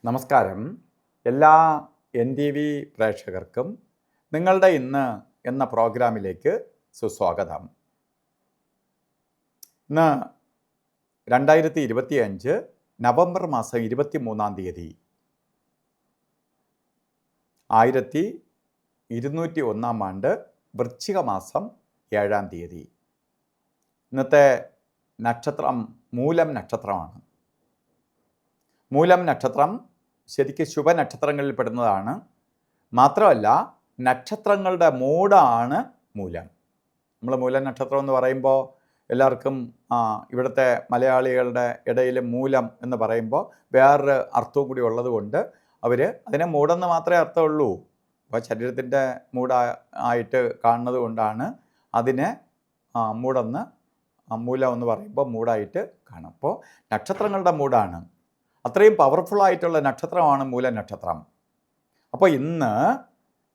നമസ്കാരം. എല്ലാ NTV പ്രേക്ഷകർക്കും നിങ്ങളുടെ ഇന്ന് എന്ന പ്രോഗ്രാമിലേക്ക് സുസ്വാഗതം. ഇന്ന് 2025 നവംബർ മാസം 23-ാം തീയതി 1201-ാം ആണ്ട് വൃശ്ചിക മാസം 7-ാം തീയതി. ഇന്നത്തെ നക്ഷത്രം മൂലം നക്ഷത്രമാണ്. മൂലം നക്ഷത്രം ശരിക്കും ശുഭനക്ഷത്രങ്ങളിൽ പെടുന്നതാണ്. മാത്രമല്ല നക്ഷത്രങ്ങളുടെ മൂടാണ് മൂലം. നമ്മൾ മൂലം നക്ഷത്രം എന്ന് പറയുമ്പോൾ എല്ലാവർക്കും ഇവിടുത്തെ മലയാളികളുടെ ഇടയിൽ മൂലം എന്ന് പറയുമ്പോൾ വേറൊരു അർത്ഥവും കൂടി ഉള്ളത് കൊണ്ട് അവർ അതിനെ മൂടെന്ന് മാത്രമേ അർത്ഥമുള്ളൂ. അപ്പോൾ ശരീരത്തിൻ്റെ മൂടായിട്ട് കാണുന്നത് കൊണ്ടാണ് അതിനെ മൂടെന്ന് മൂലം എന്ന് പറയുമ്പോൾ മൂടായിട്ട് കാണും. അപ്പോൾ നക്ഷത്രങ്ങളുടെ മൂടാണ്. അത്രയും പവർഫുള്ളായിട്ടുള്ള നക്ഷത്രമാണ് മൂല നക്ഷത്രം. അപ്പോൾ ഇന്ന്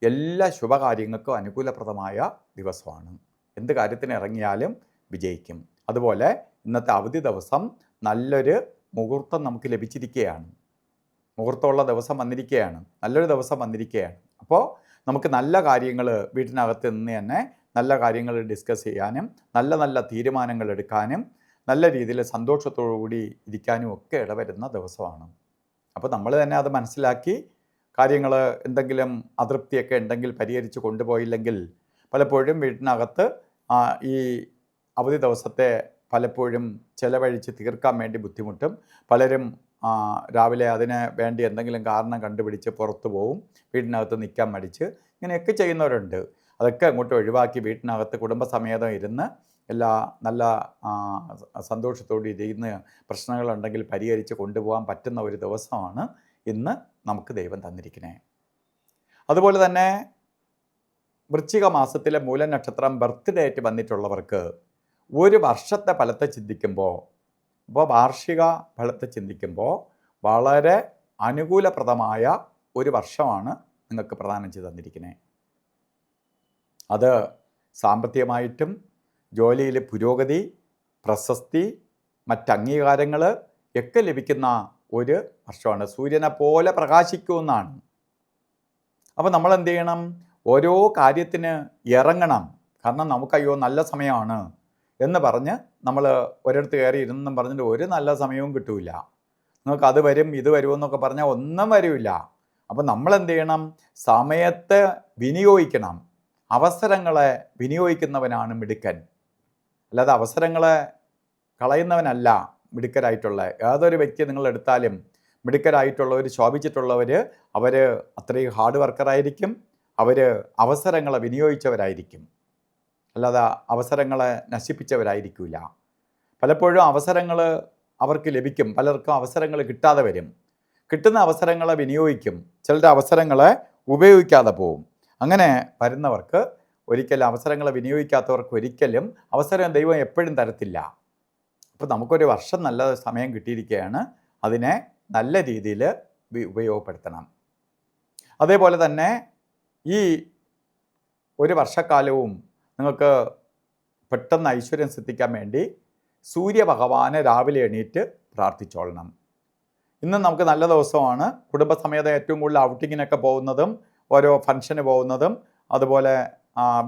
എല്ലാ ശുഭകാര്യങ്ങൾക്കും അനുകൂലപ്രദമായ ദിവസമാണ്. എന്ത് കാര്യത്തിന് ഇറങ്ങിയാലും വിജയിക്കും. അതുപോലെ ഇന്നത്തെ അവധി ദിവസം നല്ലൊരു മുഹൂർത്തം നമുക്ക് ലഭിച്ചിരിക്കുകയാണ്. മുഹൂർത്തമുള്ള ദിവസം വന്നിരിക്കുകയാണ്. നല്ലൊരു ദിവസം വന്നിരിക്കുകയാണ്. അപ്പോൾ നമുക്ക് നല്ല കാര്യങ്ങൾ വീട്ടിനകത്ത് നിന്ന് തന്നെ നല്ല കാര്യങ്ങൾ ഡിസ്കസ് ചെയ്യാനും നല്ല നല്ല തീരുമാനങ്ങൾ എടുക്കാനും നല്ല രീതിയിൽ സന്തോഷത്തോടുകൂടി ഇരിക്കാനും ഒക്കെ ഇടവരുന്ന ദിവസമാണ്. അപ്പോൾ നമ്മൾ തന്നെ അത് മനസ്സിലാക്കി കാര്യങ്ങൾ എന്തെങ്കിലും അതൃപ്തിയൊക്കെ ഉണ്ടെങ്കിൽ പരിഹരിച്ച് കൊണ്ടുപോയില്ലെങ്കിൽ പലപ്പോഴും വീട്ടിനകത്ത് ഈ അവധി ദിവസത്തെ പലപ്പോഴും ചിലവഴിച്ച് തീർക്കാൻ വേണ്ടി ബുദ്ധിമുട്ടും. പലരും രാവിലെ അതിന് വേണ്ടി എന്തെങ്കിലും കാരണം കണ്ടുപിടിച്ച് പുറത്തു പോവും, വീട്ടിനകത്ത് നിൽക്കാൻ മടിച്ച് ഇങ്ങനെയൊക്കെ ചെയ്യുന്നവരുണ്ട്. അതൊക്കെ അങ്ങോട്ട് ഒഴിവാക്കി വീട്ടിനകത്ത് കുടുംബസമേതം ഇരുന്ന് എല്ലാ നല്ല സന്തോഷത്തോടെ ഇരുന്ന് പ്രശ്നങ്ങളുണ്ടെങ്കിൽ പരിഹരിച്ച് കൊണ്ടുപോകാൻ പറ്റുന്ന ഒരു ദിവസമാണ് ഇന്ന് നമുക്ക് ദൈവം തന്നിരിക്കുന്നത്. അതുപോലെ തന്നെ വൃശ്ചിക മാസത്തിലെ മൂല നക്ഷത്രം ബർത്ത്ഡേ ആയിട്ട് വന്നിട്ടുള്ളവർക്ക് ഒരു വർഷത്തെ ഫലത്തെ ചിന്തിക്കുമ്പോൾ, വാർഷിക ഫലത്തെ ചിന്തിക്കുമ്പോൾ വളരെ അനുകൂലപ്രദമായ ഒരു വർഷമാണ് നിങ്ങൾക്ക് പ്രദാനം ചെയ്ത് തന്നിരിക്കുന്നത്. അത് സാമ്പത്തികമായിട്ടും ജോലിയിൽ പുരോഗതി, പ്രശസ്തി, മറ്റംഗീകാരങ്ങൾ ഒക്കെ ലഭിക്കുന്ന ഒരു വർഷമാണ്. സൂര്യനെ പോലെ പ്രകാശിക്കുമെന്നാണ്. അപ്പോൾ നമ്മൾ എന്ത് ചെയ്യണം? ഓരോ കാര്യത്തിന് ഇറങ്ങണം. കാരണം നമുക്കയ്യോ നല്ല സമയമാണ് എന്ന് പറഞ്ഞ് നമ്മൾ ഒരിടത്ത് കയറി ഇരുന്നും പറഞ്ഞിട്ട് ഒരു നല്ല സമയവും കിട്ടൂല. നിങ്ങൾക്ക് അത് വരും ഇത് വരുമെന്നൊക്കെ പറഞ്ഞാൽ ഒന്നും വരില്ല. അപ്പോൾ നമ്മൾ എന്ത് ചെയ്യണം? സമയത്തെ വിനിയോഗിക്കണം. അവസരങ്ങളെ വിനിയോഗിക്കുന്നവനാണ് മിടുക്കൻ. അല്ലാതെ അവസരങ്ങളെ കളയുന്നവനല്ല മിടുക്കരായിട്ടുള്ള. ഏതൊരു വ്യക്തി നിങ്ങൾ എടുത്താലും മിടുക്കരായിട്ടുള്ളവർ, ശോഭിച്ചിട്ടുള്ളവർ, അവർ അത്രയും ഹാർഡ് വർക്കറായിരിക്കും. അവർ അവസരങ്ങളെ വിനിയോഗിച്ചവരായിരിക്കും. അല്ലാതെ അവസരങ്ങളെ നശിപ്പിച്ചവരായിരിക്കില്ല. പലപ്പോഴും അവസരങ്ങൾ അവർക്ക് ലഭിക്കും, പലർക്കും അവസരങ്ങൾ കിട്ടാതെ വരും. കിട്ടുന്ന അവസരങ്ങളെ വിനിയോഗിക്കും, ചിലരുടെ അവസരങ്ങളെ ഉപയോഗിക്കാതെ പോവും. അങ്ങനെ വരുന്നവർക്ക് ഒരിക്കലും, അവസരങ്ങളെ വിനിയോഗിക്കാത്തവർക്ക് ഒരിക്കലും അവസരം ദൈവം എപ്പോഴും തരത്തില്ല. അപ്പോൾ നമുക്കൊരു വർഷം നല്ല സമയം കിട്ടിയിരിക്കുകയാണ്. അതിനെ നല്ല രീതിയിൽ ഉപയോഗപ്പെടുത്തണം. അതേപോലെ തന്നെ ഈ ഒരു വർഷക്കാലവും നിങ്ങൾക്ക് പെട്ടെന്ന് ഐശ്വര്യം സിദ്ധിക്കാൻ വേണ്ടി സൂര്യഭഗവാനെ രാവിലെ എണീറ്റ് പ്രാർത്ഥിച്ചോളണം. ഇന്ന് നമുക്ക് നല്ല ദിവസമാണ്. കുടുംബസമേതം ഏറ്റവും കൂടുതൽ ഔട്ടിങ്ങിനൊക്കെ പോകുന്നതും ഓരോ ഫംഗ്ഷന് പോകുന്നതും അതുപോലെ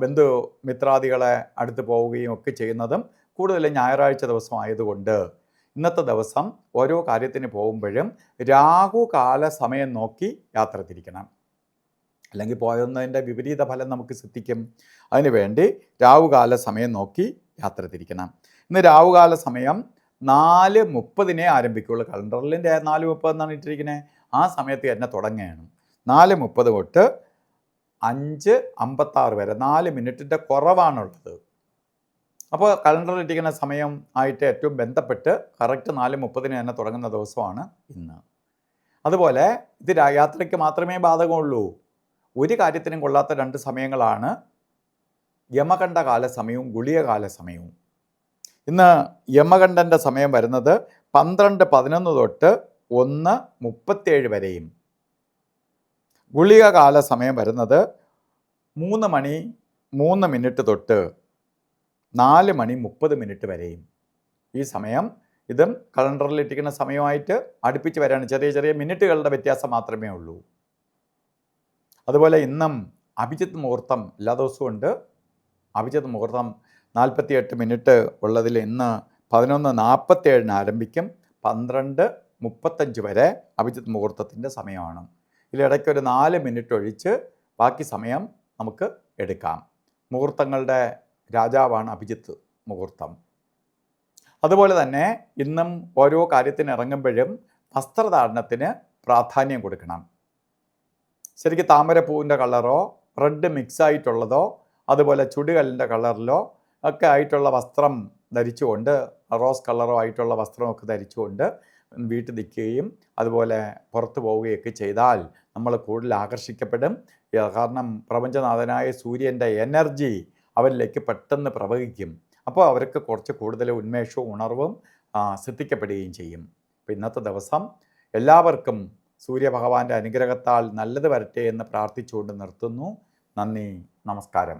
ബന്ധുമിത്രാദികളെ അടുത്ത് പോവുകയും ഒക്കെ ചെയ്യുന്നതും കൂടുതലും ഞായറാഴ്ച ദിവസമായതുകൊണ്ട് ഇന്നത്തെ ദിവസം ഓരോ കാര്യത്തിന് പോകുമ്പോഴും രാഹുകാല സമയം നോക്കി യാത്ര തിരിക്കണം. അല്ലെങ്കിൽ പോയതിൻ്റെ വിപരീത ഫലം നമുക്ക് സിദ്ധിക്കും. അതിനുവേണ്ടി രാഹുകാല സമയം നോക്കി യാത്ര തിരിക്കണം. ഇന്ന് രാഹുകാല സമയം 4:30 ആരംഭിക്കുകയുള്ളൂ. കലണ്ടറിൽ 4:30 എന്നാണ് ഇട്ടിരിക്കുന്നത്. ആ സമയത്ത് തന്നെ തുടങ്ങുകയാണ്. 4:30 തൊട്ട് 5:56 വരെ 4 മിനിറ്റിൻ്റെ കുറവാണുള്ളത്. അപ്പോൾ കലണ്ടറിൽ ഇട്ടിരിക്കുന്ന സമയം ആയിട്ട് ഏറ്റവും ബന്ധപ്പെട്ട് കറക്റ്റ് 4:30 തന്നെ തുടങ്ങുന്ന ദിവസമാണ് ഇന്ന്. അതുപോലെ ഇത് യാത്രയ്ക്ക് മാത്രമേ ബാധകമുള്ളൂ. ഒരു കാര്യത്തിനും കൊള്ളാത്ത 2 സമയങ്ങളാണ് യമകണ്ഠകാല സമയവും ഗുളികകാല സമയവും. ഇന്ന് യമകണ്ഠൻ്റെ സമയം വരുന്നത് 12:11 തൊട്ട് 1:37 വരെയും ഗുളികകാല സമയം വരുന്നത് 3:03 തൊട്ട് 4:30 വരെയും. ഈ സമയം ഇതും കലണ്ടറിൽ ഇട്ടിരിക്കുന്ന സമയമായിട്ട് അടുപ്പിച്ച് വരാണ്. ചെറിയ ചെറിയ മിനിറ്റുകളുടെ വ്യത്യാസം മാത്രമേ ഉള്ളൂ. അതുപോലെ ഇന്നും അഭിജിത്ത് മുഹൂർത്തം എല്ലാ ദിവസവും ഉണ്ട്. അഭിജിത്ത് മുഹൂർത്തം 48 മിനിറ്റ് ഉള്ളതിൽ ഇന്ന് 11:47 ആരംഭിക്കും. 12:35 വരെ അഭിജിത്ത് മുഹൂർത്തത്തിൻ്റെ സമയമാണ്. ഇതിലിടയ്ക്ക് ഒരു 4 മിനിറ്റ് ഒഴിച്ച് ബാക്കി സമയം നമുക്ക് എടുക്കാം. മുഹൂർത്തങ്ങളുടെ രാജാവാണ് അഭിജിത്ത് മുഹൂർത്തം. അതുപോലെ തന്നെ ഇന്നും ഓരോ കാര്യത്തിന് ഇറങ്ങുമ്പോഴും വസ്ത്രധാരണത്തിന് പ്രാധാന്യം കൊടുക്കണം. ശരിക്കും താമരപ്പൂവിൻ്റെ കളറോ റെഡ് മിക്സ് ആയിട്ടുള്ളതോ അതുപോലെ ചുടുകല്ലിൻ്റെ കളറിലോ ഒക്കെ ആയിട്ടുള്ള വസ്ത്രം ധരിച്ചുകൊണ്ട്, റോസ് കളറോ ആയിട്ടുള്ള വസ്ത്രമൊക്കെ ധരിച്ചുകൊണ്ട് വീട്ടിൽ നിൽക്കുകയും അതുപോലെ പുറത്തു പോവുകയൊക്കെ ചെയ്താൽ നമ്മൾ കൂടുതൽ ആകർഷിക്കപ്പെടും. കാരണം പ്രപഞ്ചനാഥനായ സൂര്യൻ്റെ എനർജി അവരിലേക്ക് പെട്ടെന്ന് പ്രവഹിക്കും. അപ്പോൾ അവർക്ക് കുറച്ച് കൂടുതൽ ഉന്മേഷവും ഉണർവും സിദ്ധിക്കപ്പെടുകയും ചെയ്യും. അപ്പോൾ ഇന്നത്തെ ദിവസം എല്ലാവർക്കും സൂര്യഭഗവാന്റെ അനുഗ്രഹത്താൽ നല്ലത് വരട്ടെ എന്ന് പ്രാർത്ഥിച്ചുകൊണ്ട് നിർത്തുന്നു. നന്ദി, നമസ്കാരം.